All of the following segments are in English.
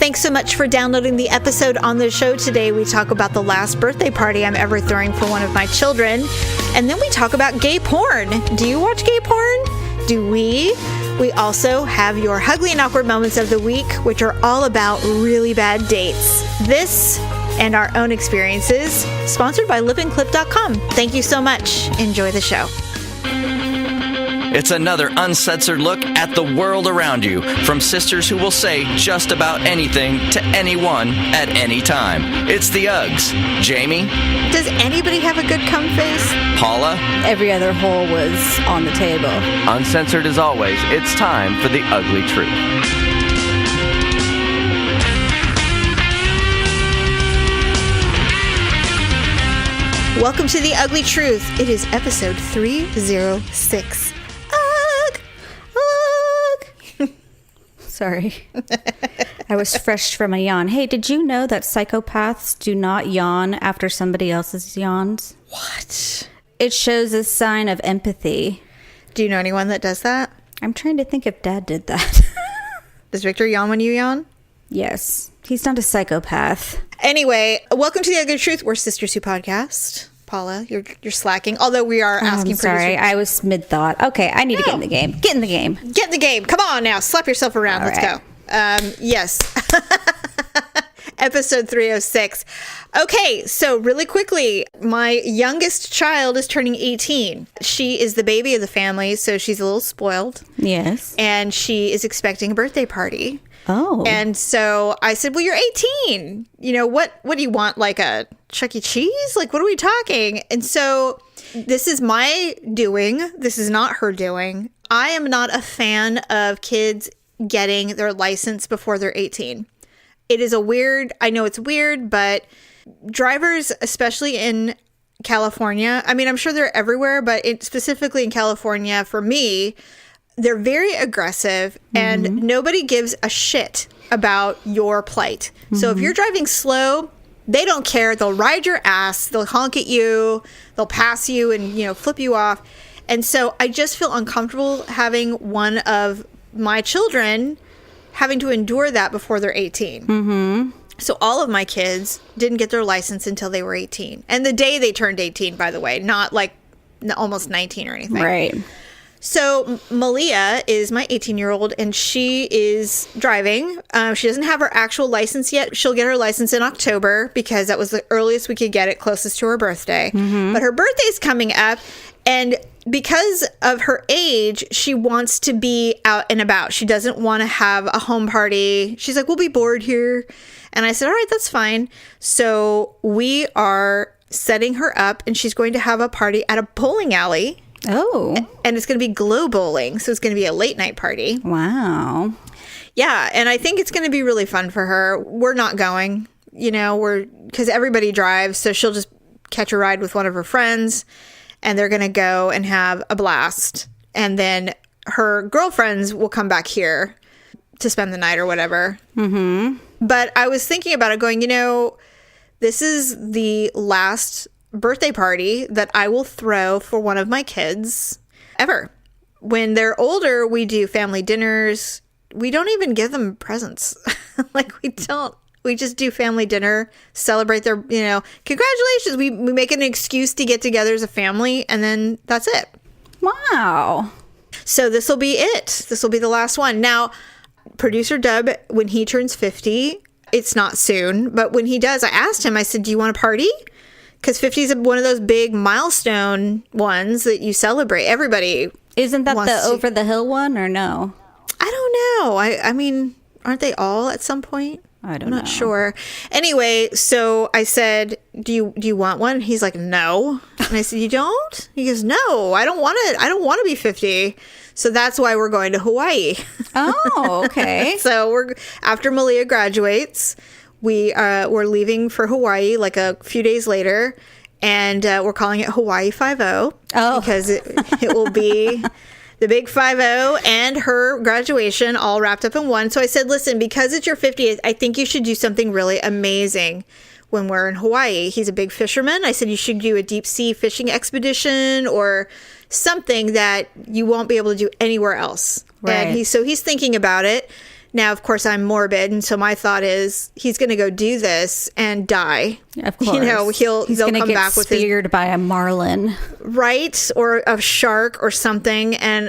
Thanks so much for downloading the episode. On the show today, we talk about the last birthday party I'm ever throwing for one of my children. And then we talk about gay porn. Do you watch gay porn? Do we? We also have your HUglee and Awkward Moments of the week, which are all about really bad dates. This and our own experiences, sponsored by livingclip.com. Thank you so much. Enjoy the show. It's another uncensored look at the world around you, from sisters who will say just about anything to anyone at any time. It's the Uggs. Jamie? Does anybody have a good cum face? Paula? Every other hole was on the table. Uncensored as always, it's time for the Uglee Truth. Welcome to the Uglee Truth. It is episode 306. Sorry. I was fresh from a yawn. Hey, did you know that psychopaths do not yawn after somebody else's yawns? What? It shows a sign of empathy. Do you know anyone that does that? I'm trying to think if Dad did that. Does Victor yawn when you yawn? Yes. He's not a psychopath. Anyway, welcome to the Ugly Truth. We're Sisters Who Podcast. Paula, you're slacking. Although we are asking. I'm sorry, I was mid-thought. Okay, I need to get in the game. Get in the game. Get in the game. Come on now. Slap yourself around. All Let's right. go. Yes. Episode 306. Okay, so really quickly, my youngest child is turning 18. She is the baby of the family, so she's a little spoiled. Yes. And she is expecting a birthday party. Oh. And so I said, well, you're 18. You know, what do you want? Like a Chuck E. Cheese? Like, what are we talking? And so this is my doing. This is not her doing. I am not a fan of kids getting their license before they're 18. It is I know it's weird, but drivers, especially in California, I mean, I'm sure they're everywhere, but specifically in California, for me, they're very aggressive and nobody gives a shit about your plight. So if you're driving slow, they don't care. They'll ride your ass. They'll honk at you. They'll pass you and, flip you off. And so I just feel uncomfortable having one of my children having to endure that before they're 18. Mm-hmm. So all of my kids didn't get their license until they were 18. And the day they turned 18, by the way, not like almost 19 or anything. Right. So Malia is my 18-year-old, and she is driving. She doesn't have her actual license yet. She'll get her license in October because that was the earliest we could get it, closest to her birthday. Mm-hmm. But her birthday's coming up, and because of her age, she wants to be out and about. She doesn't want to have a home party. She's like, we'll be bored here. And I said, all right, that's fine. So we are setting her up, and she's going to have a party at a bowling alley. Oh. And it's going to be glow bowling. So it's going to be a late night party. Wow. Yeah. And I think it's going to be really fun for her. We're not going, because everybody drives. So she'll just catch a ride with one of her friends and they're going to go and have a blast. And then her girlfriends will come back here to spend the night or whatever. Mm-hmm. But I was thinking about it going, this is the last birthday party that I will throw for one of my kids ever. When they're older, we do family dinners. We don't even give them presents. We just do family dinner, celebrate their, congratulations. We make an excuse to get together as a family, and then that's it. Wow. So this will be it. This will be the last one. Now, producer Dub, when he turns 50, it's not soon, but when he does, I asked him, I said, do you want a party? Because 50 is one of those big milestone ones that you celebrate. Everybody Isn't that the over the hill one or no? I don't know. I mean, aren't they all at some point? I don't know. I'm not sure. Anyway, so I said, do you want one? He's like, no. And I said, you don't? He goes, no, I don't want it. I don't want to be 50. So that's why we're going to Hawaii. Oh, okay. So after Malia graduates, we're leaving for Hawaii like a few days later, and we're calling it Hawaii 5-0. Oh. Because it will be the big 5-0 and her graduation all wrapped up in one. So I said, listen, because it's your 50th, I think you should do something really amazing when we're in Hawaii. He's a big fisherman. I said you should do a deep sea fishing expedition or something that you won't be able to do anywhere else. Right. And he's thinking about it. Now, of course, I'm morbid, and so my thought is he's going to go do this and die. Of course. He's going to come get back with speared by a marlin. Right, or a shark or something, and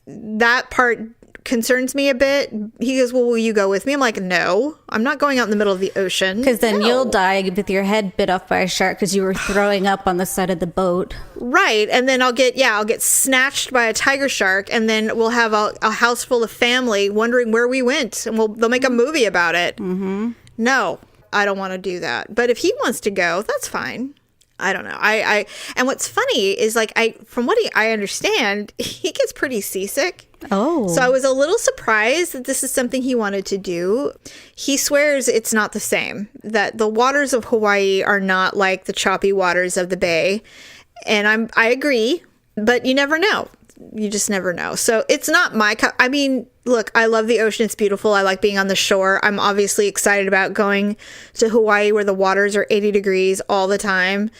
that part concerns me a bit. He goes, well, will you go with me? I'm like, no, I'm not going out in the middle of the ocean. Because then you'll die with your head bit off by a shark because you were throwing up on the side of the boat. Right, and then I'll get snatched by a tiger shark, and then we'll have a house full of family wondering where we went, and they'll make a movie about it. Mm-hmm. No, I don't want to do that. But if he wants to go, that's fine. I don't know. And what's funny is from what I understand, he gets pretty seasick. Oh. So I was a little surprised that this is something he wanted to do. He swears it's not the same, that the waters of Hawaii are not like the choppy waters of the bay. And I agree, but you never know. You just never know. So it's not my cup. I mean, look, I love the ocean. It's beautiful. I like being on the shore. I'm obviously excited about going to Hawaii where the waters are 80 degrees all the time.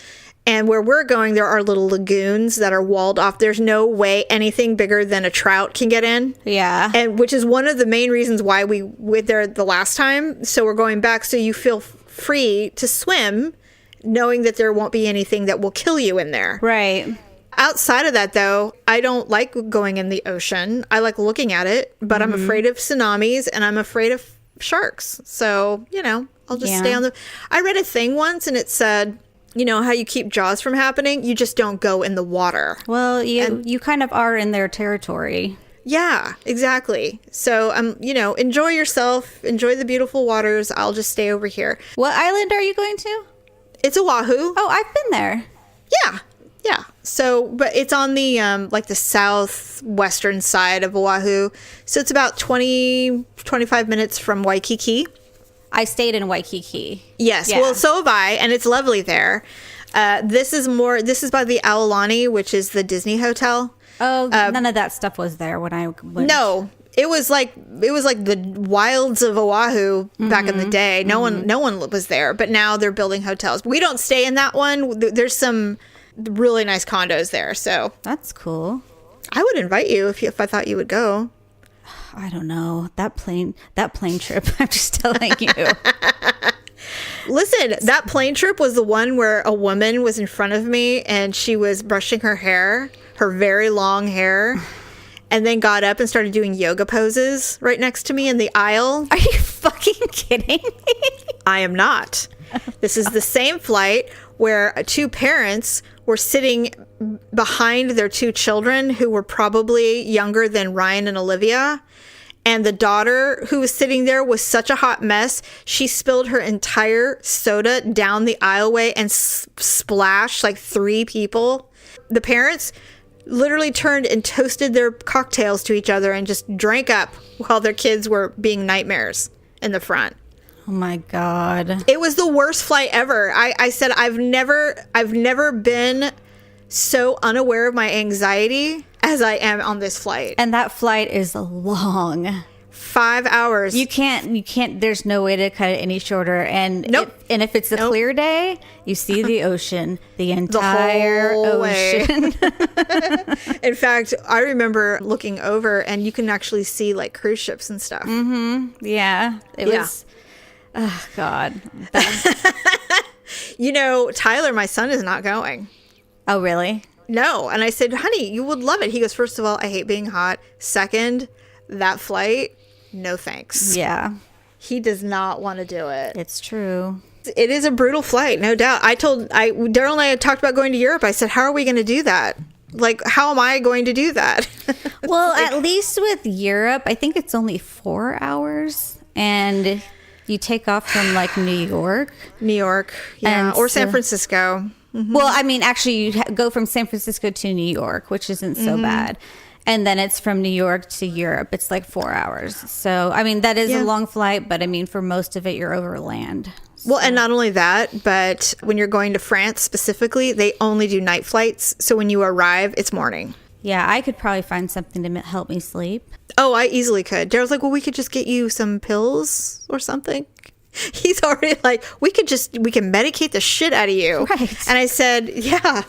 And where we're going, there are little lagoons that are walled off. There's no way anything bigger than a trout can get in. Yeah. And which is one of the main reasons why we went there the last time. So we're going back so you feel free to swim, knowing that there won't be anything that will kill you in there. Right. Outside of that, though, I don't like going in the ocean. I like looking at it, but I'm afraid of tsunamis and I'm afraid of sharks. So, I'll just stay on I read a thing once and it said, how you keep Jaws from happening? You just don't go in the water. Well, you kind of are in their territory. Yeah, exactly. So, enjoy yourself. Enjoy the beautiful waters. I'll just stay over here. What island are you going to? It's Oahu. Oh, I've been there. Yeah. So, but it's on the, the southwestern side of Oahu. So it's about 25 minutes from Waikiki. I stayed in Waikiki. Yes. Yeah. Well, so have I, and it's lovely there. This is by the Aulani, which is the Disney hotel. Oh, none of that stuff was there when I went. No. It was like the wilds of Oahu back in the day. No one was there, but now they're building hotels. We don't stay in that one. There's some really nice condos there, so that's cool. I would invite you if I thought you would go. I don't know, that plane trip. I'm just telling you. Listen, that plane trip was the one where a woman was in front of me and she was brushing her hair, her very long hair, and then got up and started doing yoga poses right next to me in the aisle. Are you fucking kidding me? I am not. This is the same flight where two parents were sitting behind their two children who were probably younger than Ryan and Olivia. And the daughter who was sitting there was such a hot mess. She spilled her entire soda down the aisleway and splashed like 3 people. The parents literally turned and toasted their cocktails to each other and just drank up while their kids were being nightmares in the front. Oh my God. It was the worst flight ever. I said I've never been so unaware of my anxiety as I am on this flight. And that flight is long. 5 hours. You can't, there's no way to cut it any shorter. And nope. If it's a clear day, you see the ocean, the entire ocean. In fact, I remember looking over and you can actually see like cruise ships and stuff. Mm-hmm. Yeah. It was, oh God. Tyler, my son, is not going. Oh, really? No. And I said, honey, you would love it. He goes, first of all, I hate being hot. Second, that flight, no thanks. Yeah. He does not want to do it. It's true. It is a brutal flight, no doubt. Daryl and I had talked about going to Europe. I said, how are we going to do that? Like, how am I going to do that? Well, at least with Europe, I think it's only 4 hours. And you take off from like New York. Yeah. Or San Francisco. Mm-hmm. Well, I mean, actually, you go from San Francisco to New York, which isn't so bad. And then it's from New York to Europe. It's like 4 hours. So, I mean, that is a long flight. But I mean, for most of it, you're over land. So. Well, and not only that, but when you're going to France specifically, they only do night flights. So when you arrive, it's morning. Yeah, I could probably find something to help me sleep. Oh, I easily could. Daryl's like, well, we could just get you some pills or something. He's already like, we can medicate the shit out of you. Right. And I said, yeah,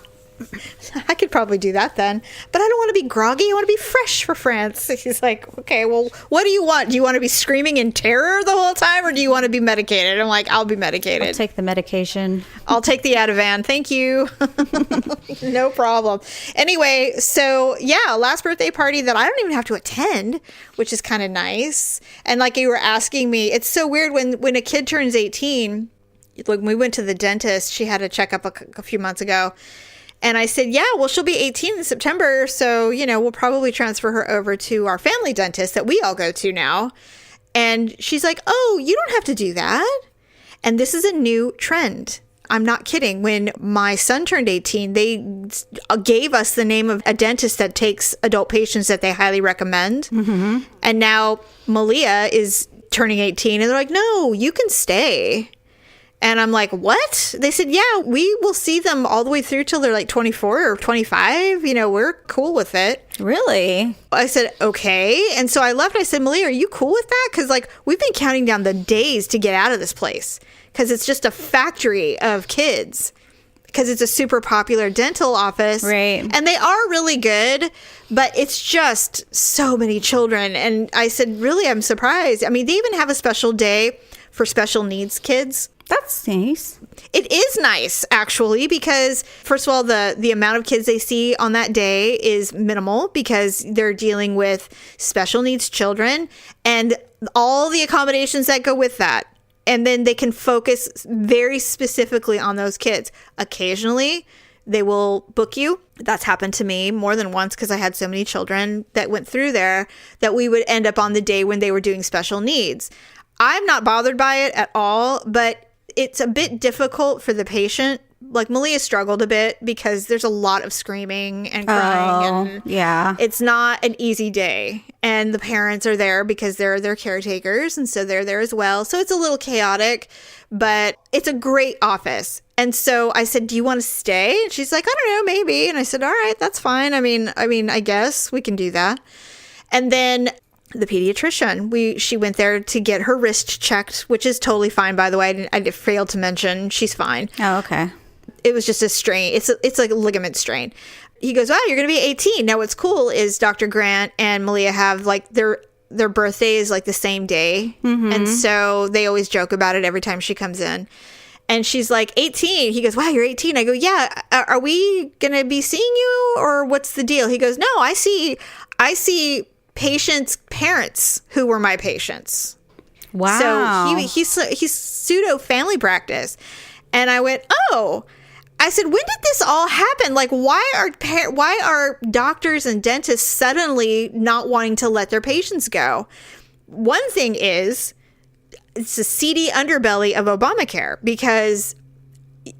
I could probably do that then. But I don't want to be groggy. I want to be fresh for France. He's like, okay, well, what do you want? Do you want to be screaming in terror the whole time, or do you want to be medicated? I'm like, I'll be medicated. I'll take the medication. I'll take the Ativan. Thank you. No problem. Anyway, so yeah, last birthday party that I don't even have to attend, which is kind of nice. And like you were asking me, it's so weird when a kid turns 18. Like when we went to the dentist, she had a checkup a few months ago. And I said, yeah, well, she'll be 18 in September. So, we'll probably transfer her over to our family dentist that we all go to now. And she's like, oh, you don't have to do that. And this is a new trend. I'm not kidding. When my son turned 18, they gave us the name of a dentist that takes adult patients that they highly recommend. Mm-hmm. And now Malia is turning 18 and they're like, no, you can stay. And I'm like, what? They said, yeah, we will see them all the way through till they're like 24 or 25. We're cool with it. Really? I said, okay. And so I left. I said, Malia, are you cool with that? Because like we've been counting down the days to get out of this place because it's just a factory of kids because it's a super popular dental office. Right. And they are really good, but it's just so many children. And I said, really, I'm surprised. I mean, they even have a special day for special needs kids. That's nice. It is nice, actually, because first of all, the amount of kids they see on that day is minimal because they're dealing with special needs children and all the accommodations that go with that. And then they can focus very specifically on those kids. Occasionally, they will book you. That's happened to me more than once because I had so many children that went through there that we would end up on the day when they were doing special needs. I'm not bothered by it at all, but it's a bit difficult for the patient. Like Malia struggled a bit because there's a lot of screaming and crying. And yeah. It's not an easy day. And the parents are there because they're their caretakers. And so they're there as well. So it's a little chaotic, but it's a great office. And so I said, do you want to stay? And she's like, I don't know, maybe. And I said, all right, that's fine. I mean, I guess we can do that. And then the pediatrician, she went there to get her wrist checked, which is totally fine, by the way. I failed to mention she's fine. Oh, okay. It was just a strain. It's like a ligament strain. He goes, wow, you're going to be 18. Now, what's cool is Dr. Grant and Malia have like their birthday is like the same day. Mm-hmm. And so they always joke about it every time she comes in. And she's like, 18. He goes, wow, you're 18. I go, yeah. Are we going to be seeing you or what's the deal? He goes, no, I see patients' parents who were my patients. Wow. So he's pseudo family practice. And I went, oh. I said, when did this all happen? Like, why are doctors and dentists suddenly not wanting to let their patients go? One thing is, it's the seedy underbelly of Obamacare because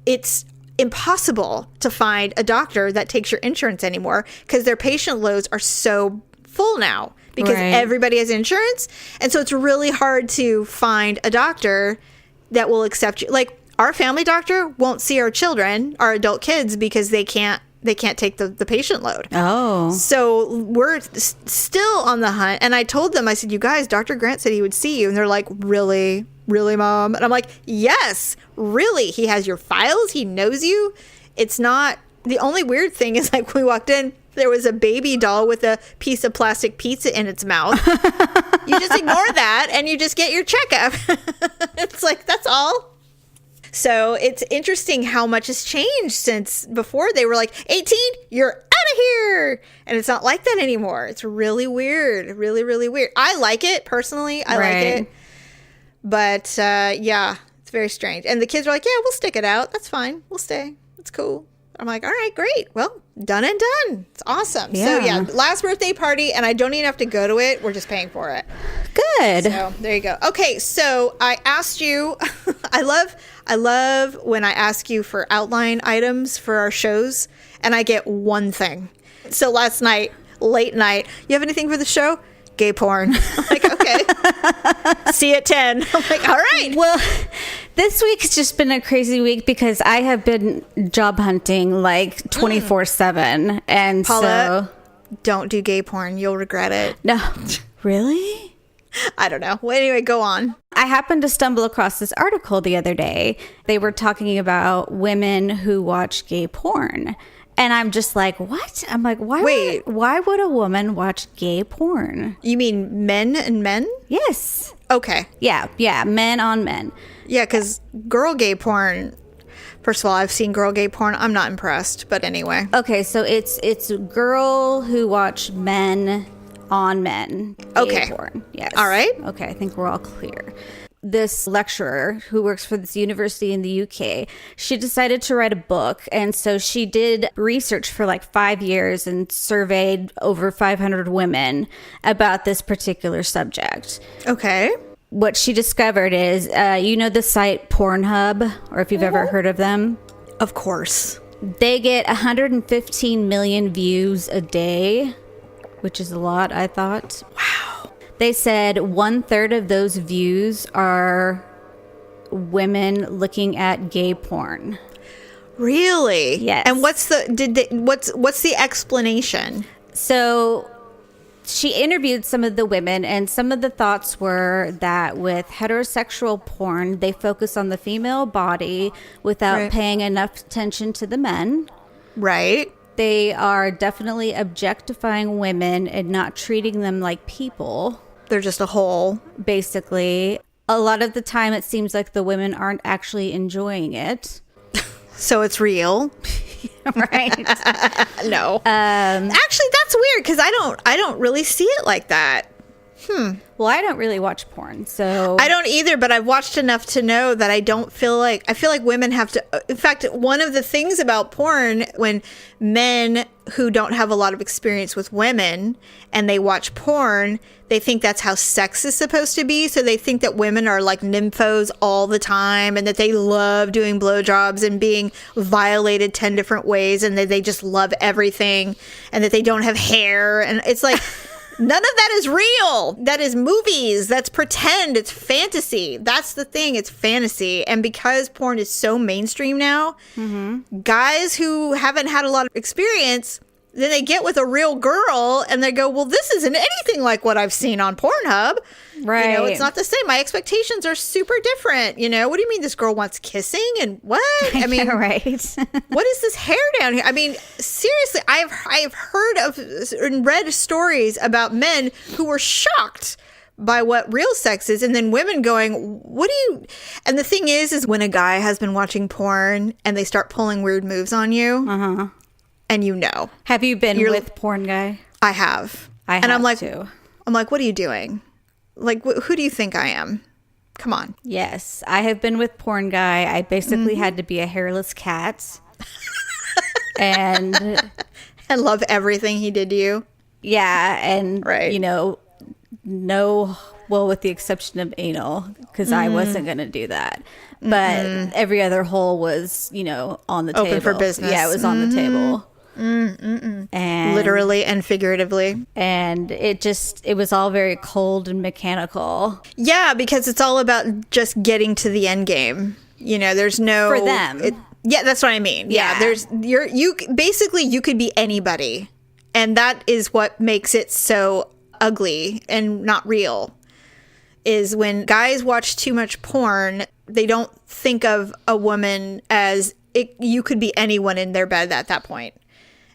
it's impossible to find a doctor that takes your insurance anymore because their patient loads are so full now because everybody has insurance. And so it's really hard to find a doctor that will accept you. Like our family doctor won't see our children, our adult kids, because they can't take the patient load. Oh. So we're still on the hunt. And I told them, I said, you guys, Dr. Grant said he would see you. And they're like, really? Really, Mom? And I'm like, yes, really. He has your files. He knows you. It's not, the only weird thing is like when we walked in, there was a baby doll with a piece of plastic pizza in its mouth. You just ignore that and you just get your checkup. It's like, that's all. So it's interesting how much has changed since before they were like, 18, you're out of here. And it's not like that anymore. It's really weird. Really, really weird. I like it personally. I like it. But yeah, it's very strange. And the kids are like, yeah, we'll stick it out. That's fine. We'll stay. It's cool. I'm like, all right, great. Well, done and done. It's awesome. Yeah. So yeah, last birthday party, and I don't even have to go to it. We're just paying for it. Good. So there you go. Okay, so I asked you, I love when I ask you for outline items for our shows, and I get one thing. So last night, late night, you have anything for the show? Gay porn. I'm like, okay. See you at 10. I'm like, all right. Well, this week's just been a crazy week because I have been job hunting like 24/7. And Paula, don't do gay porn. You'll regret it. No. Really? I don't know. Well, anyway, go on. I happened to stumble across this article the other day. They were talking about women who watch gay porn. And I'm just like, what? I'm like, why would a woman watch gay porn? You mean men and men? Yes. Okay. Yeah, men on men. Yeah, because girl gay porn, first of all, I've seen girl gay porn. I'm not impressed, but anyway. Okay, so it's a girl who watch men on men gay porn. Yes. All right. Okay, I think we're all clear. This lecturer who works for this university in the UK, she decided to write a book. And so she did research for like 5 years and surveyed over 500 women about this particular subject. Okay. What she discovered is, the site Pornhub, or if you've ever heard of them. Of course. They get 115 million views a day, which is a lot, I thought. Wow. They said 1/3 of those views are women looking at gay porn. Really? Yes. And what's the explanation? So she interviewed some of the women, and some of the thoughts were that with heterosexual porn, they focus on the female body without paying enough attention to the men. Right. They are definitely objectifying women and not treating them like people. They're just a whole. Basically, a lot of the time it seems like the women aren't actually enjoying it. So it's real. Right. No. Actually, that's weird because I don't really see it like that. Well, I don't really watch porn, so I don't either, but I've watched enough to know that I feel like women have to. In fact, one of the things about porn, when men who don't have a lot of experience with women and they watch porn, they think that's how sex is supposed to be. So they think that women are like nymphos all the time and that they love doing blowjobs and being violated 10 different ways and that they just love everything and that they don't have hair. And it's like, none of that is real. That is movies. That's pretend. It's fantasy. That's the thing. It's fantasy. And because porn is so mainstream now, guys who haven't had a lot of experience, then they get with a real girl and they go, well, this isn't anything like what I've seen on Pornhub. Right. It's not the same. My expectations are super different. What do you mean this girl wants kissing and what? I mean, right. What is this hair down here? I mean, seriously, I have heard of and read stories about men who were shocked by what real sex is, and then women going, what do you... And the thing is when a guy has been watching porn and they start pulling weird moves on you, and Have you been with porn guy? I have. And I'm like, too. I'm like, what are you doing? Like, who do you think I am? Come on. Yes, I have been with porn guy. I basically had to be a hairless cat. And love everything he did to you. Yeah, and right. No, well, with the exception of anal, because I wasn't going to do that. But every other hole was, on the table. Open for business. Yeah, it was on the table. And literally and figuratively. And it was all very cold and mechanical. Yeah, because it's all about just getting to the end game. There's no... For them. Yeah, that's what I mean. Yeah, you could be anybody. And that is what makes it so ugly and not real. Is when guys watch too much porn, they don't think of a woman as you could be anyone in their bed at that point.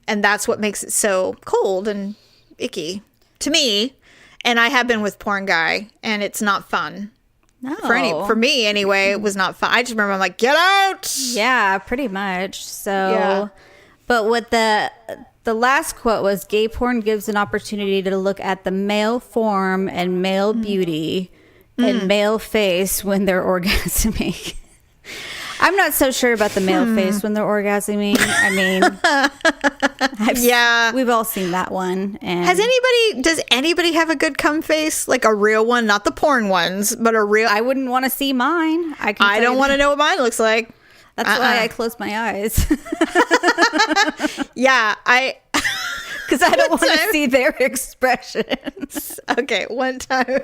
And that's what makes it so cold and icky to me. And I have been with porn guy, and it's not fun. No. For me anyway, it was not fun. I just remember I'm like, get out. Yeah, pretty much. So, but what the last quote was, gay porn gives an opportunity to look at the male form and male beauty and male face when they're orgasming. I'm not so sure about the male face when they're orgasming. I mean, we've all seen that one. And does anybody have a good cum face? Like a real one, not the porn ones, but a real... I wouldn't want to see mine. I don't want to know what mine looks like. That's why I close my eyes. Yeah, because I don't want to see their expressions. Okay, one time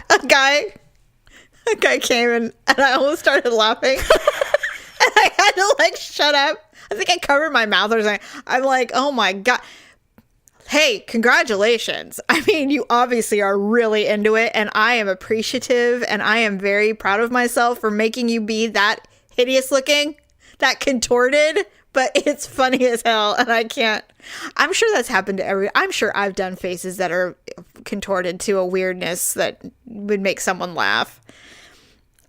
a guy came and I almost started laughing. And I had to shut up. I think I covered my mouth or something. I'm like, oh my God. Hey, congratulations. I mean, you obviously are really into it, and I am appreciative, and I am very proud of myself for making you be that hideous looking, that contorted, but it's funny as hell, and I'm sure that's happened to I'm sure I've done faces that are contorted to a weirdness that would make someone laugh.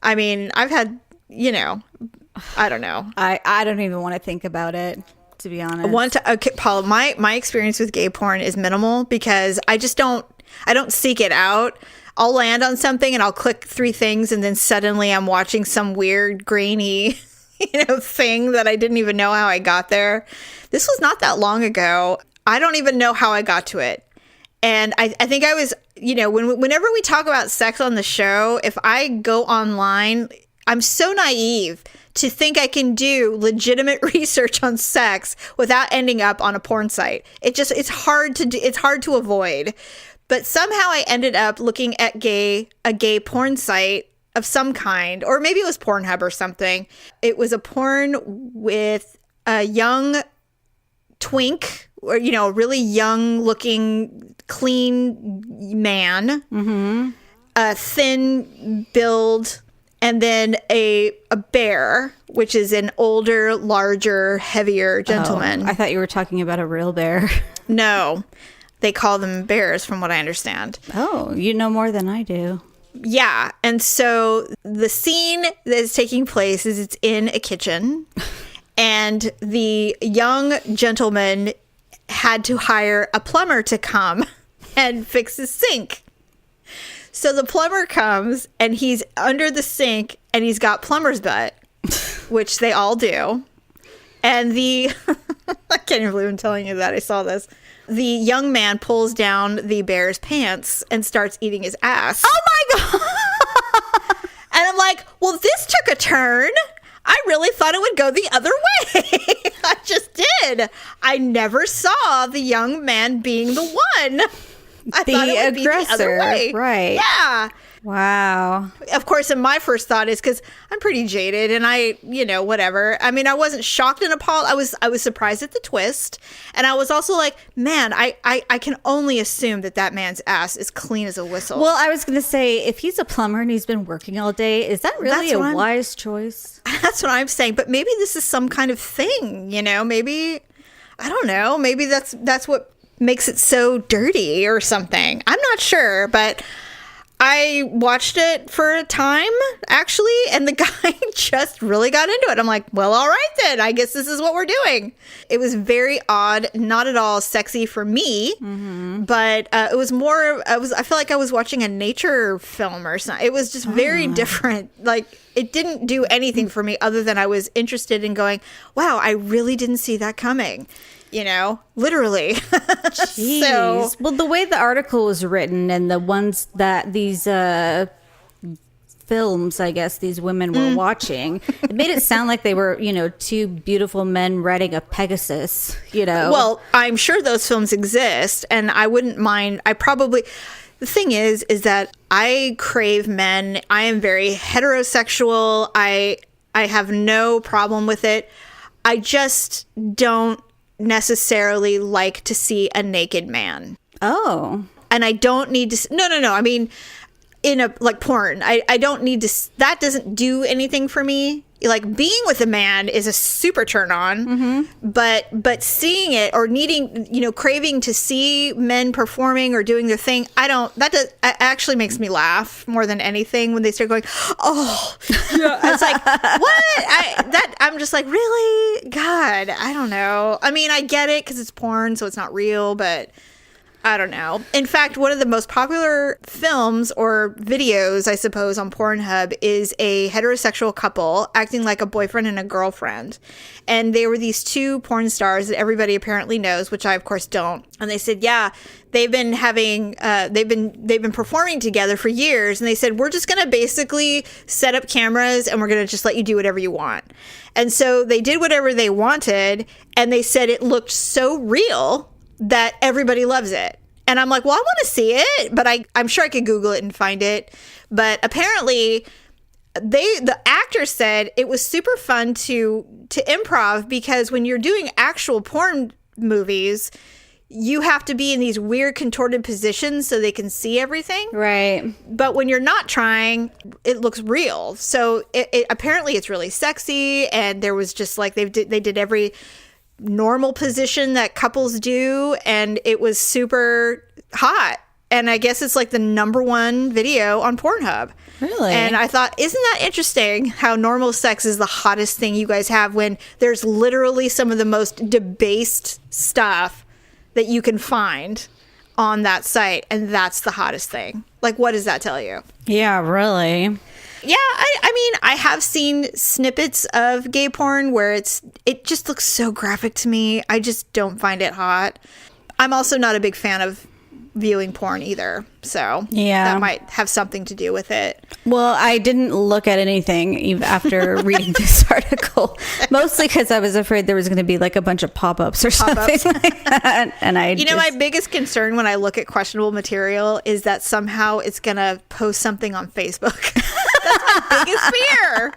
I mean, I've had, I don't know. I don't even want to think about it, to be honest. Okay, Paula, my experience with gay porn is minimal because I don't seek it out. I'll land on something and I'll click 3 things, and then suddenly I'm watching some weird grainy thing that I didn't even know how I got there. This was not that long ago. I don't even know how I got to it. And I think I was, whenever we talk about sex on the show, if I go online, I'm so naive to think I can do legitimate research on sex without ending up on a porn site. It's hard to do, it's hard to avoid. But somehow I ended up looking at a gay porn site of some kind, or maybe it was Pornhub or something. It was a porn with a young twink, or a really young looking clean man, a thin build, and then a bear, which is an older, larger, heavier gentleman. I thought you were talking about a real bear. No, they call them bears from what I understand. Oh, you know more than I do. Yeah. And so the scene that is taking place is it's in a kitchen, and the young gentleman had to hire a plumber to come and fix his sink. So the plumber comes, and he's under the sink, and he's got plumber's butt, which they all do. And I can't even believe I'm telling you that. I saw this. The young man pulls down the bear's pants and starts eating his ass. Oh my God. And I'm like, well, this took a turn. I really thought it would go the other way. I just did. I never saw the young man being the one. I thought it would be the other way. Right. Yeah. Wow. Of course, and my first thought is because I'm pretty jaded and I, whatever. I mean, I wasn't shocked and appalled. I was surprised at the twist. And I was also like, man, I can only assume that man's ass is clean as a whistle. Well, I was going to say, if he's a plumber and he's been working all day, is that really a wise choice? That's what I'm saying. But maybe this is some kind of thing, maybe, I don't know. Maybe that's what makes it so dirty or something. I'm not sure, but I watched it for a time, actually, and the guy just really got into it. I'm like, well, all right then. I guess this is what we're doing. It was very odd, not at all sexy for me, but it was more, I feel like I was watching a nature film or something. It was just very different. Like, it didn't do anything for me other than I was interested in going, wow, I really didn't see that coming. Literally. Jeez. So, well, the way the article was written and the ones that these films, I guess, these women were watching, it made it sound like they were, 2 beautiful men riding a Pegasus, Well, I'm sure those films exist, and I wouldn't mind. The thing is that I crave men. I am very heterosexual. I have no problem with it. I just don't necessarily like to see a naked man. Oh. And I don't need to no I mean in a like porn. I don't need to, that doesn't do anything for me. Like being with a man is a super turn on, but seeing it or needing, craving to see men performing or doing their thing, that actually makes me laugh more than anything when they start going, oh, it's like, what? I'm just like, really? God, I don't know. I mean, I get it because it's porn, so it's not real, but I don't know. In fact, one of the most popular films or videos, I suppose, on Pornhub is a heterosexual couple acting like a boyfriend and a girlfriend. And they were these 2 porn stars that everybody apparently knows, which I, of course, don't. And they said, yeah, they've been performing together for years. And they said, we're just going to basically set up cameras and we're going to just let you do whatever you want. And so they did whatever they wanted. And they said it looked so real that everybody loves it. And I'm like, well, I want to see it, but I'm sure I could Google it and find it. But apparently the actor said it was super fun to improv because when you're doing actual porn movies, you have to be in these weird contorted positions so they can see everything. Right. But when you're not trying, it looks real. So apparently it's really sexy. And there was just like, they did every normal position that couples do. And it was super hot. And I guess it's like the #1 video on Pornhub. Really? And I thought, isn't that interesting how normal sex is the hottest thing you guys have when there's literally some of the most debased stuff that you can find on that site. And that's the hottest thing. Like, what does that tell you? Yeah, really. Yeah, I mean, I have seen snippets of gay porn where it just looks so graphic to me. I just don't find it hot. I'm also not a big fan of viewing porn either, so that might have something to do with it. Well, I didn't look at anything even after reading this article, mostly because I was afraid there was going to be like a bunch of pop-ups or something like that. And my biggest concern when I look at questionable material is that somehow it's going to post something on Facebook. That's my biggest fear.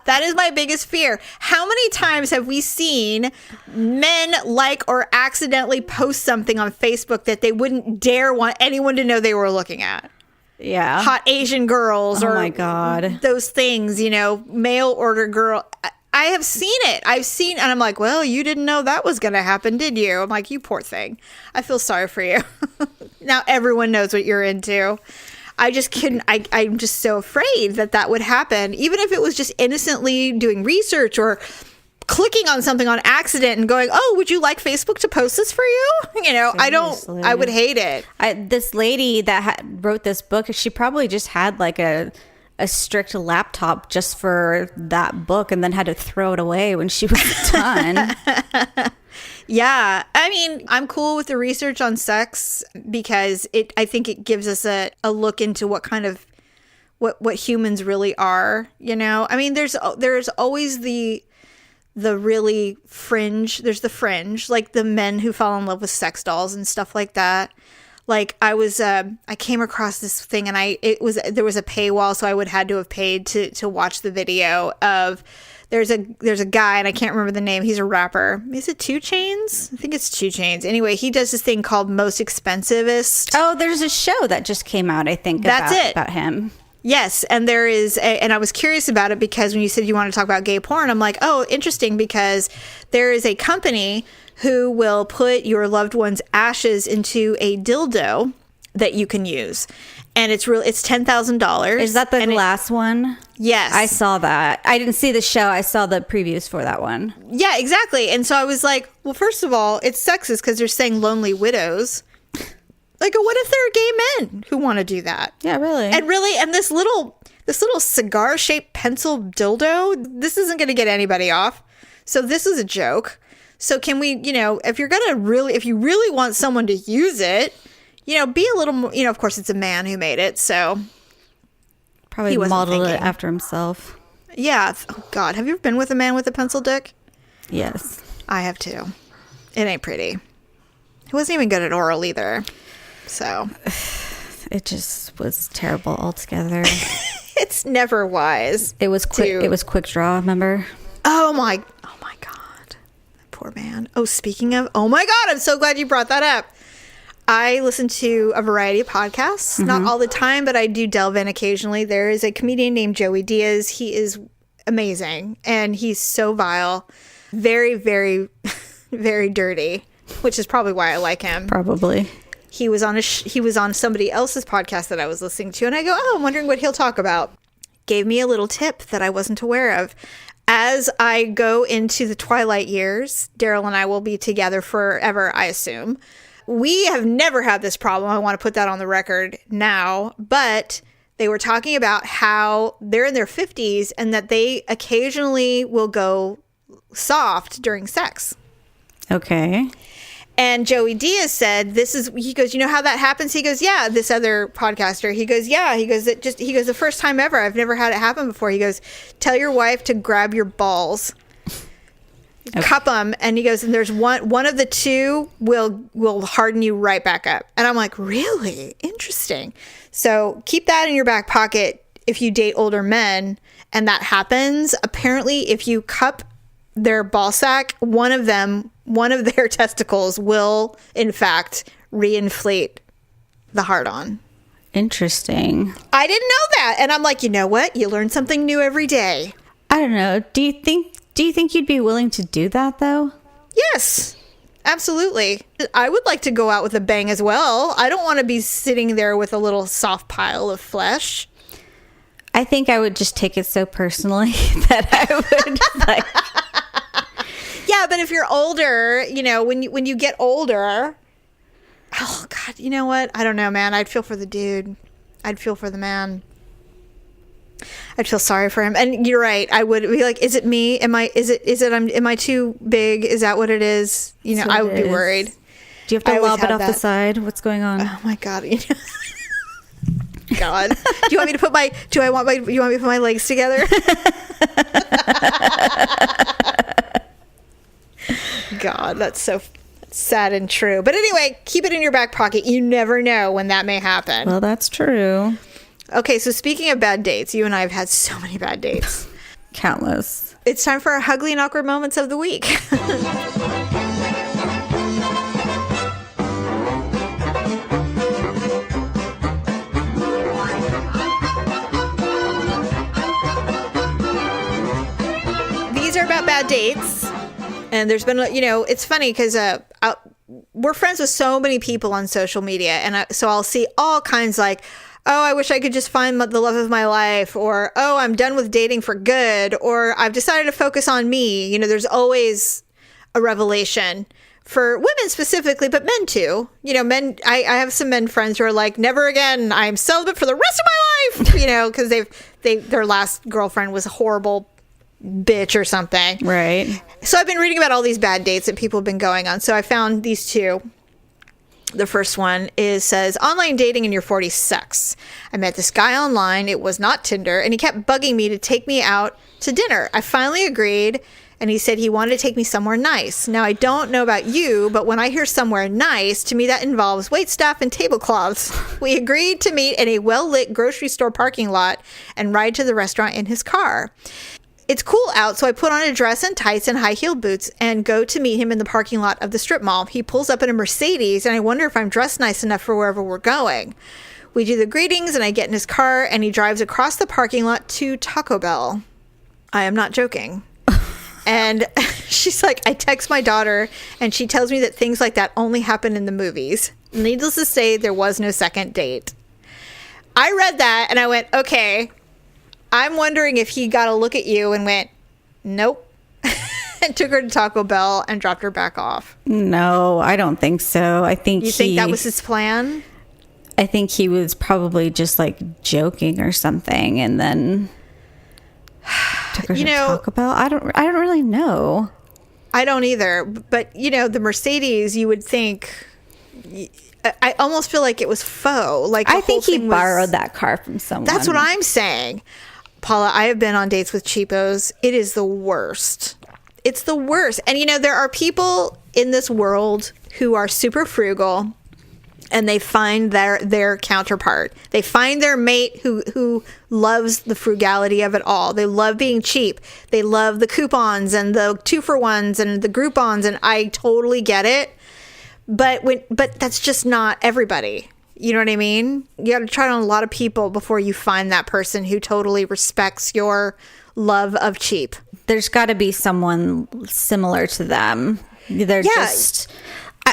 That is my biggest fear. How many times have we seen men like or accidentally post something on Facebook that they wouldn't dare want anyone to know they were looking at? Yeah. Hot Asian girls or my God. Those things, mail order girl. I have seen it. And I'm like, well, you didn't know that was going to happen, did you? I'm like, you poor thing. I feel sorry for you. Now everyone knows what you're into. I just couldn't, I'm just so afraid that would happen. Even if it was just innocently doing research or clicking on something on accident and going, oh, would you like Facebook to post this for you? Seriously. I would hate it. This lady that wrote this book, she probably just had like a strict laptop just for that book and then had to throw it away when she was done. Yeah. I mean, I'm cool with the research on sex because I think it gives us a look into what kind of what humans really are, I mean, there's always the really fringe. There's the fringe, like the men who fall in love with sex dolls and stuff like that. Like I came across this thing and there was a paywall, so I would had to have paid to watch the video of. There's a guy, and I can't remember the name. He's a rapper. Is it 2 Chainz? I think it's 2 Chainz. Anyway, he does this thing called Most Expensivest. Oh, there's a show that just came out, I think, about him. Yes, and there is, and I was curious about it because when you said you want to talk about gay porn, I'm like, oh, interesting, because there is a company who will put your loved one's ashes into a dildo that you can use. And it's $10,000. Is that the last one? Yes. I saw that. I didn't see the show. I saw the previews for that one. Yeah, exactly. And so I was like, well, first of all, it's sexist because they're saying lonely widows. Like, what if there are gay men who want to do that? Yeah, really. And this little cigar-shaped pencil dildo, this isn't going to get anybody off. So this is a joke. So can we, if you really want someone to use it, be a little more, of course it's a man who made it, so probably modeled it after himself. Yeah. Oh God, have you ever been with a man with a pencil dick? Yes. I have too. It ain't pretty. He wasn't even good at oral either. So it just was terrible altogether. It's never wise. It was quick draw, remember? Oh my God. Poor man. Oh, speaking of, oh my God, I'm so glad you brought that up. I listen to a variety of podcasts, not all the time, but I do delve in occasionally. There is a comedian named Joey Diaz. He is amazing, and he's so vile, very, very, very dirty, which is probably why I like him. Probably. He was on somebody else's podcast that I was listening to, and I go, oh, I'm wondering what he'll talk about. Gave me a little tip that I wasn't aware of. As I go into the twilight years, Daryl and I will be together forever, I assume. We have never had this problem. I want to put that on the record now. But they were talking about how they're in their 50s and that they occasionally will go soft during sex. Okay. And Joey Diaz said, he goes, you know how that happens? He goes, yeah, this other podcaster. He goes, yeah. He goes, the first time ever. I've never had it happen before. He goes, tell your wife to grab your balls. Okay. Cup them, and he goes, and there's one of the two will harden you right back up. And I'm like, really interesting. So keep that in your back pocket if you date older men and that happens. Apparently, if you cup their ball sack, one of them one of their testicles will, in fact, reinflate the hard-on. Interesting. I didn't know that. And I'm like, you know what? You learn something new every day. I don't know. Do you think you'd be willing to do that, though? Yes, absolutely. I would like to go out with a bang as well. I don't want to be sitting there with a little soft pile of flesh. I think I would just take it so personally that I would like... Yeah, but if you're older, when you get older... Oh, God, you know what? I don't know, man. I'd feel for the dude. I'd feel for the man. I'd feel sorry for him. And you're right. I would be like, is it me? Am I too big? Is that what it is? I would be worried. Do you have to lob it off the side? What's going on? Oh my God. God. Do you want me to put my legs together? God, that's so sad and true. But anyway, keep it in your back pocket. You never know when that may happen. Well, that's true. Okay, so speaking of bad dates, you and I have had so many bad dates. Countless. It's time for our HUglee and Awkward Moments of the week. These are about bad dates. And there's been, it's funny because we're friends with so many people on social media. And so I'll see all kinds like, oh, I wish I could just find the love of my life. Or, oh, I'm done with dating for good. Or I've decided to focus on me. There's always a revelation for women specifically, but men too. Men, I have some men friends who are like, never again. I'm celibate for the rest of my life. Because their last girlfriend was a horrible bitch or something. Right. So I've been reading about all these bad dates that people have been going on. So I found these two. The first one says, online dating in your 40s sucks. I met this guy online. It was not Tinder. And he kept bugging me to take me out to dinner. I finally agreed. And he said he wanted to take me somewhere nice. Now, I don't know about you, but when I hear somewhere nice, to me that involves waitstaff and tablecloths. We agreed to meet in a well-lit grocery store parking lot and ride to the restaurant in his car. It's cool out, so I put on a dress and tights and high-heeled boots and go to meet him in the parking lot of the strip mall. He pulls up in a Mercedes, and I wonder if I'm dressed nice enough for wherever we're going. We do the greetings, and I get in his car, and he drives across the parking lot to Taco Bell. I am not joking. And she's like, I text my daughter, and she tells me that things like that only happen in the movies. Needless to say, there was no second date. I read that, and I went, okay, I'm wondering if he got a look at you and went, nope, and took her to Taco Bell and dropped her back off. No, I don't think so. I think You think that was his plan? I think he was probably just like joking or something, and then took her to Taco Bell. I don't really know. I don't either. But the Mercedes, you would think. I almost feel like it was faux. Like I think he borrowed that car from someone. That's what I'm saying. Paula, I have been on dates with cheapos. It is the worst. It's the worst. And there are people in this world who are super frugal, and they find their counterpart. They find their mate who loves the frugality of it all. They love being cheap. They love the coupons and the 2-for-1s and the Groupons, and I totally get it. But that's just not everybody. You know what I mean? You got to try it on a lot of people before you find that person who totally respects your love of cheap. There's got to be someone similar to them. Just...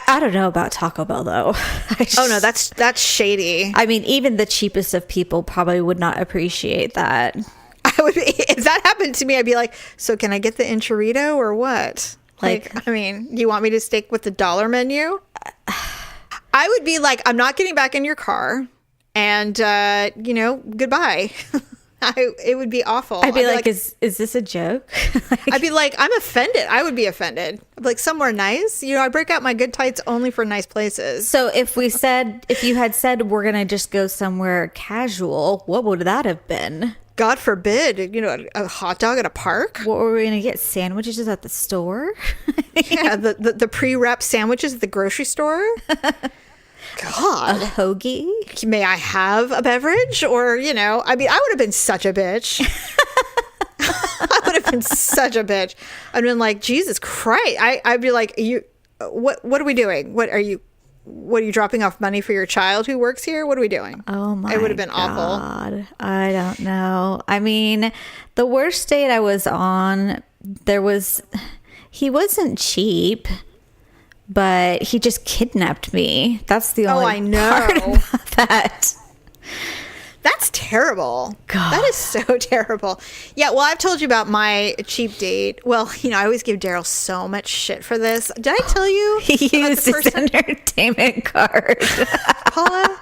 I don't know about Taco Bell, though. Oh, no, that's shady. I mean, even the cheapest of people probably would not appreciate that. If that happened to me, I'd be like, so can I get the enchilada or what? Like, do you want me to stick with the dollar menu? I would be like, I'm not getting back in your car, and, goodbye. It would be awful. I'd be like, is this a joke? I'd be like, I'm offended. I would be offended. I'd be like, somewhere nice? I break out my good tights only for nice places. So if you had said we're going to just go somewhere casual, what would that have been? God forbid, a hot dog at a park. What were we going to get? Sandwiches at the store? Yeah, the pre-wrapped sandwiches at the grocery store. God. A hoagie? May I have a beverage? Or, I would have been such a bitch. I would have been such a bitch. I'd been like, Jesus Christ. I'd be like, what are we doing? What are you dropping off money for your child who works here? What are we doing? Oh my It would have been God. awful. I don't know. I mean, the worst date I was on, he wasn't cheap, but he just kidnapped me. That's the only I know. part about that. That's terrible. God. That is so terrible. Yeah, well, I've told you about my cheap date. Well, I always give Daryl so much shit for this. Did I tell you? He used his entertainment card. Paula?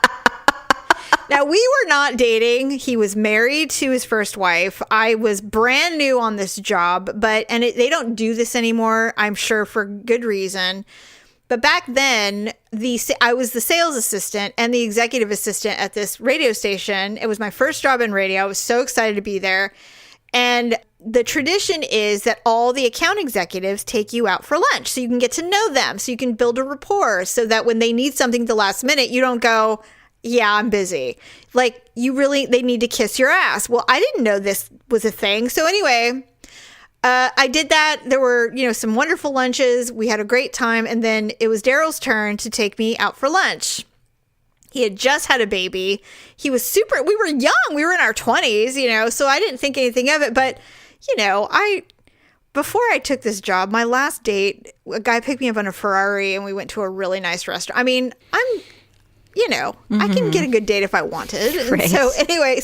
Now, we were not dating. He was married to his first wife. I was brand new on this job, they don't do this anymore, I'm sure for good reason. But back then, I was the sales assistant and the executive assistant at this radio station. It was my first job in radio. I was so excited to be there. And the tradition is that all the account executives take you out for lunch so you can get to know them, so you can build a rapport, so that when they need something at the last minute, you don't go, yeah, I'm busy. Like, they need to kiss your ass. Well, I didn't know this was a thing. So anyway, I did that. There were, some wonderful lunches. We had a great time. And then it was Daryl's turn to take me out for lunch. He had just had a baby. He was we were young. We were in our 20s, so I didn't think anything of it. But, before I took this job, my last date, a guy picked me up on a Ferrari and we went to a really nice restaurant. I mean, I can get a good date if I wanted. Right. And so anyway,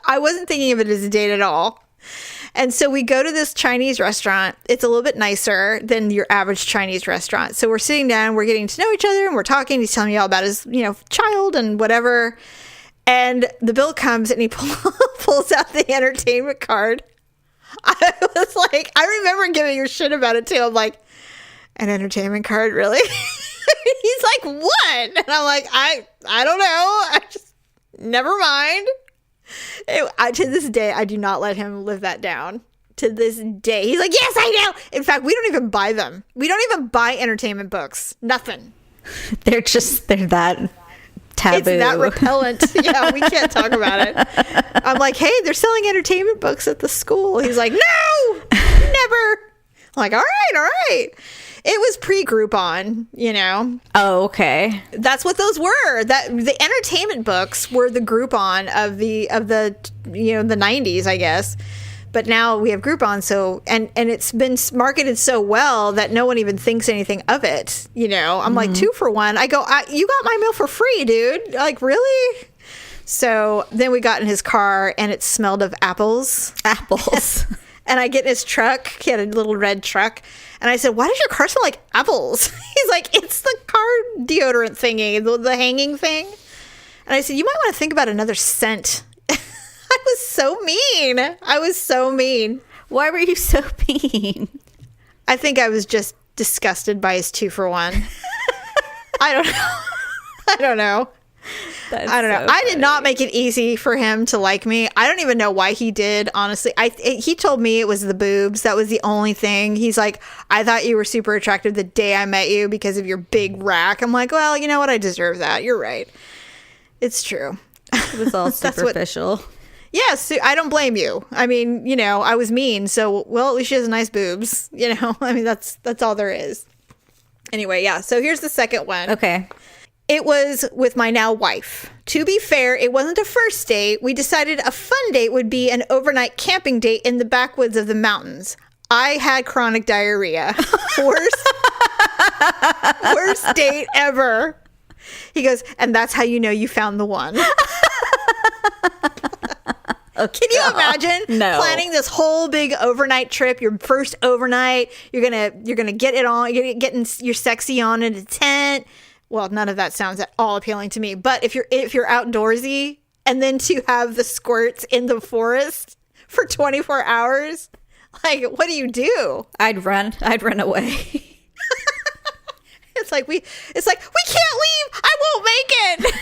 I wasn't thinking of it as a date at all. And so we go to this Chinese restaurant. It's a little bit nicer than your average Chinese restaurant. So we're sitting down, we're getting to know each other, and we're talking. He's telling me all about his, child and whatever. And the bill comes, and he pulls out the entertainment card. I was like, I remember giving her shit about it too. I'm like, an entertainment card, really? He's like, what? And I'm like, I don't know. I just, never mind. To this day, I do not let him live that down. To this day. He's like, yes, I know. In fact, we don't even buy them. We don't even buy entertainment books. Nothing. They're that taboo. It's that repellent. Yeah, we can't talk about it. I'm like, hey, they're selling entertainment books at the school. He's like, no, never. I'm like, all right. It was pre-Groupon, Oh, okay. That's what those were. That the entertainment books were the Groupon of the the 90s, I guess. But now we have Groupon, so and it's been marketed so well that no one even thinks anything of it. I'm like 2 for 1. I go, you got my meal for free, dude. Like, really? So then we got in his car and it smelled of apples. And I get in his truck. He had a little red truck. And I said, why does your car smell like apples? He's like, it's the car deodorant thingy, the hanging thing. And I said, you might want to think about another scent. I was so mean. Why were you so mean? I think I was just disgusted by his 2 for 1. I don't know. I don't know. I did not make it easy for him to like me. I don't even know why he did, honestly. He told me it was the boobs. That was the only thing. He's like, I thought you were super attractive the day I met you because of your big rack. I'm like, well, you know what? I deserve that. You're right. It's true. It was all superficial. Yes, I don't blame you. I mean, I was mean. So, well, at least she has nice boobs. I mean, that's all there is. Anyway, yeah. So here's the second one. Okay. It was with my now wife. To be fair, it wasn't a first date. We decided a fun date would be an overnight camping date in the backwoods of the mountains. I had chronic diarrhea. Worst date ever. He goes, and that's how you know you found the one. Oh, can you imagine planning this whole big overnight trip, your first overnight? You're gonna get it on, you're getting your sexy on in a tent. Well, none of that sounds at all appealing to me. But if you're outdoorsy, and then to have the squirts in the forest for 24 hours, like, what do you do? I'd run away. It's like we can't leave. I won't make it.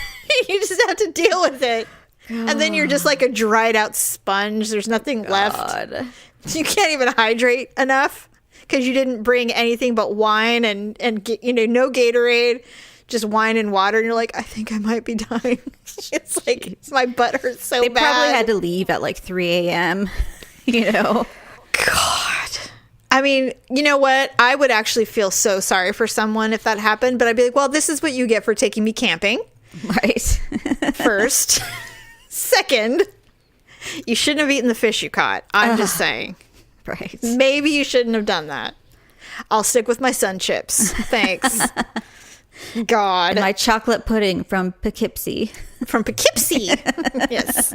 You just have to deal with it. God. And then you're just like a dried out sponge. There's nothing left. You can't even hydrate enough because you didn't bring anything but wine and no Gatorade, just wine and water. And you're like, I think I might be dying. It's like my butt hurts so bad. They probably had to leave at like 3 a.m. God. I mean, you know what? I would actually feel so sorry for someone if that happened, but I'd be like, well, this is what you get for taking me camping. Right. First. Second, you shouldn't have eaten the fish you caught. I'm just saying. Right. Maybe you shouldn't have done that. I'll stick with my sun chips. Thanks. God. And my chocolate pudding from Poughkeepsie. From Poughkeepsie. Yes.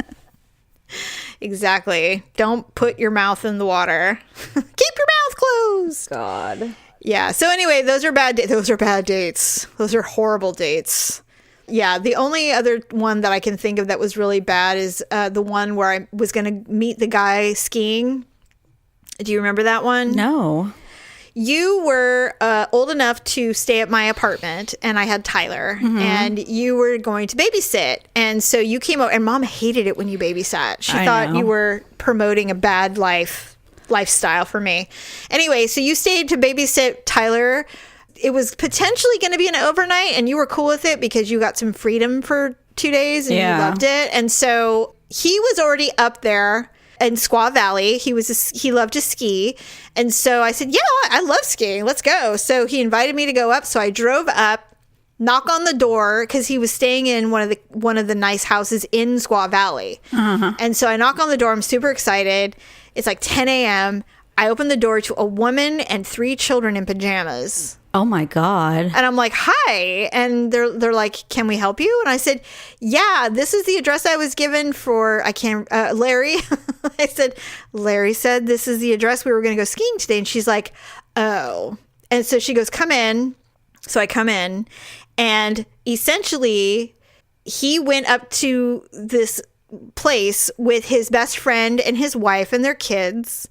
Exactly. Don't put your mouth in the water. Keep your mouth closed. God. Yeah. So anyway, those are bad dates. Those are horrible dates. Yeah. The only other one that I can think of that was really bad is the one where I was going to meet the guy skiing. Do you remember that one? No. You were old enough to stay at my apartment, and I had Tyler, and you were going to babysit. And so you came over, and Mom hated it when you babysat. She thought you were promoting a bad lifestyle for me. Anyway, so you stayed to babysit Tyler. It was potentially going to be an overnight, and you were cool with it because you got some freedom for 2 days, and you loved it. And so he was already up there in Squaw Valley. He loved to ski. And so I said, yeah, I love skiing. Let's go. So he invited me to go up. So I drove up, knock on the door, because he was staying in one of the nice houses in Squaw Valley. And so I knock on the door. I'm super excited. It's like 10 a.m. I open the door to a woman and 3 children in pajamas. Oh my God. And I'm like, hi. And they're like, can we help you? And I said, yeah, this is the address I was given for, Larry. I said, Larry said this is the address we were going to go skiing today. And she's like, oh. And so she goes, come in. So I come in, and essentially he went up to this place with his best friend and his wife and their kids.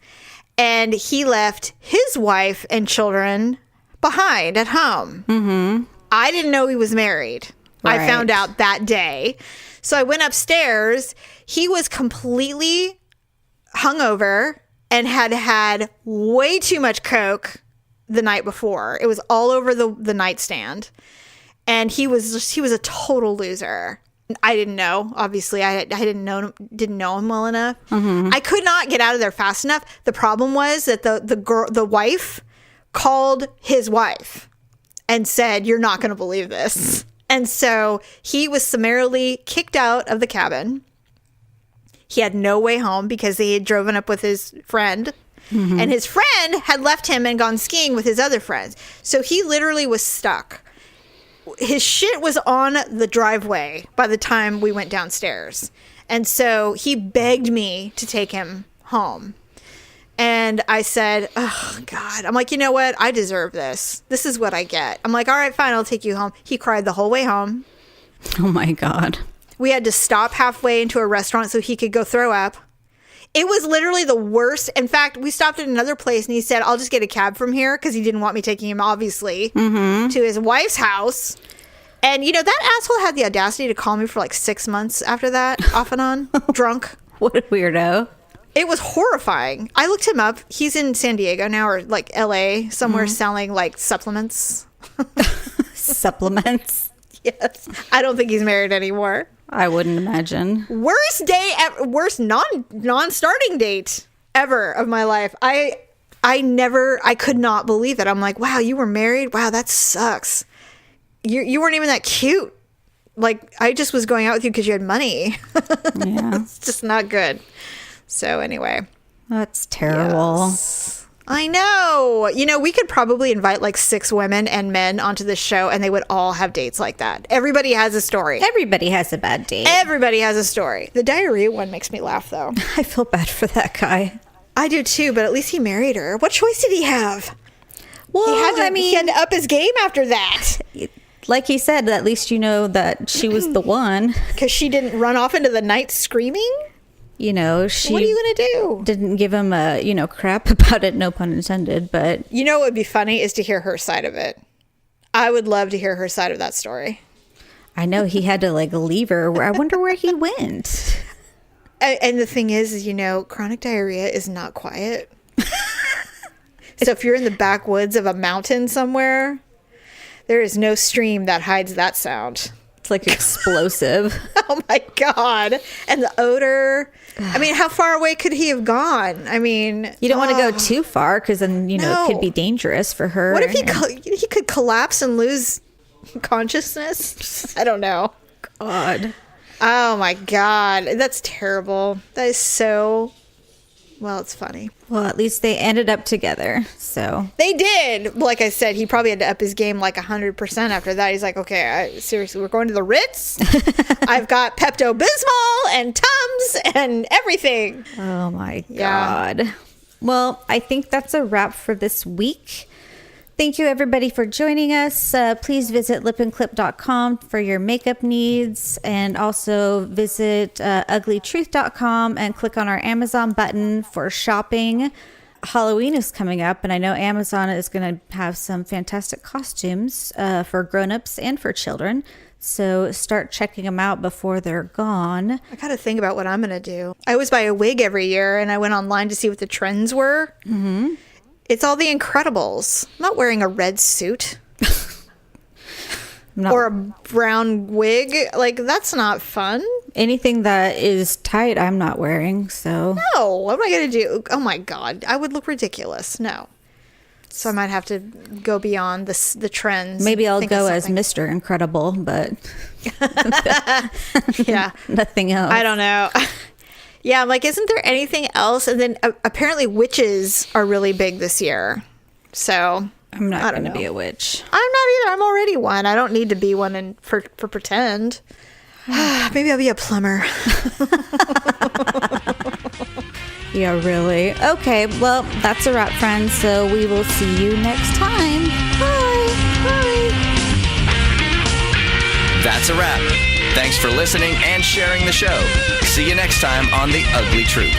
And he left his wife and children behind at home. I didn't know he was married. Right. I found out that day. So I went upstairs. He was completely hungover and had way too much Coke the night before. It was all over the nightstand. And he was a total loser. I didn't know. Obviously, I didn't know him well enough. I could not get out of there fast enough. The problem was that the wife called his wife and said, you're not going to believe this. And so he was summarily kicked out of the cabin. He had no way home because he had driven up with his friend. And his friend had left him and gone skiing with his other friends. So he literally was stuck. His shit was on the driveway by the time we went downstairs. And so he begged me to take him home. And I said, oh, God. I'm like, you know what? I deserve this. This is what I get. I'm like, all right, fine. I'll take you home. He cried the whole way home. Oh, my God. We had to stop halfway into a restaurant so he could go throw up. It was literally the worst. In fact, we stopped at another place, and he said, I'll just get a cab from here, because he didn't want me taking him, obviously, to his wife's house. And, you know, that asshole had the audacity to call me for like 6 months after that, off and on, drunk. What a weirdo. It was horrifying. I looked him up. He's in San Diego now, or like LA, somewhere selling like supplements. Supplements? Yes. I don't think he's married anymore. I wouldn't imagine. Worst day ever, worst non-starting date ever of my life. I could not believe it. I'm like, wow, you were married? Wow, that sucks. You weren't even that cute. Like, I just was going out with you because you had money. Yeah. It's just not good. So anyway. That's terrible. Yes. I know. You know, we could probably invite like 6 women and men onto this show, and they would all have dates like that. Everybody has a story. Everybody has a bad date. Everybody has a story. The diarrhea one makes me laugh, though. I feel bad for that guy. I do too, but at least he married her. What choice did he have? Well, he had to up his game after that. Like he said, at least you know that she was the one. Because she didn't run off into the night screaming? You know, she... What are you going to do? Didn't give him a, crap about it, no pun intended, but... You know what would be funny is to hear her side of it. I would love to hear her side of that story. I know he had to, leave her. I wonder where he went. And the thing is, chronic diarrhea is not quiet. So if you're in the backwoods of a mountain somewhere, there is no stream that hides that sound. It's like explosive. Oh my God. And the odor. I mean, how far away could he have gone? I mean, you don't want to go too far because then, it could be dangerous for her. What if he could collapse and lose consciousness? I don't know. God. Oh my God. That's terrible. That is so... Well, it's funny. Well, at least they ended up together, so. They did. Like I said, he probably had to up his game like 100% after that. He's like, okay, seriously, we're going to the Ritz? I've got Pepto-Bismol and Tums and everything. Oh, my God. Well, I think that's a wrap for this week. Thank you, everybody, for joining us. Please visit lipandclip.com for your makeup needs, and also visit uglytruth.com and click on our Amazon button for shopping. Halloween is coming up, and I know Amazon is going to have some fantastic costumes for grown-ups and for children. So start checking them out before they're gone. I got to think about what I'm going to do. I always buy a wig every year, and I went online to see what the trends were. Mm-hmm. It's all the Incredibles. I'm not wearing a red suit. Or a brown wig. Like, that's not fun. Anything that is tight, I'm not wearing, so. No, what am I going to do? Oh my God, I would look ridiculous. No. So I might have to go beyond the trends. Maybe I'll go as Mr. Incredible, but. Yeah. Nothing else. I don't know. Yeah, I'm like, isn't there anything else? And then apparently witches are really big this year. So I'm not going to be a witch. I'm not either. I'm already one. I don't need to be one for pretend. Maybe I'll be a plumber. Yeah, really. Okay, well, that's a wrap, friends. So we will see you next time. Bye. Bye. That's a wrap. Thanks for listening and sharing the show. See you next time on The Ugly Truth.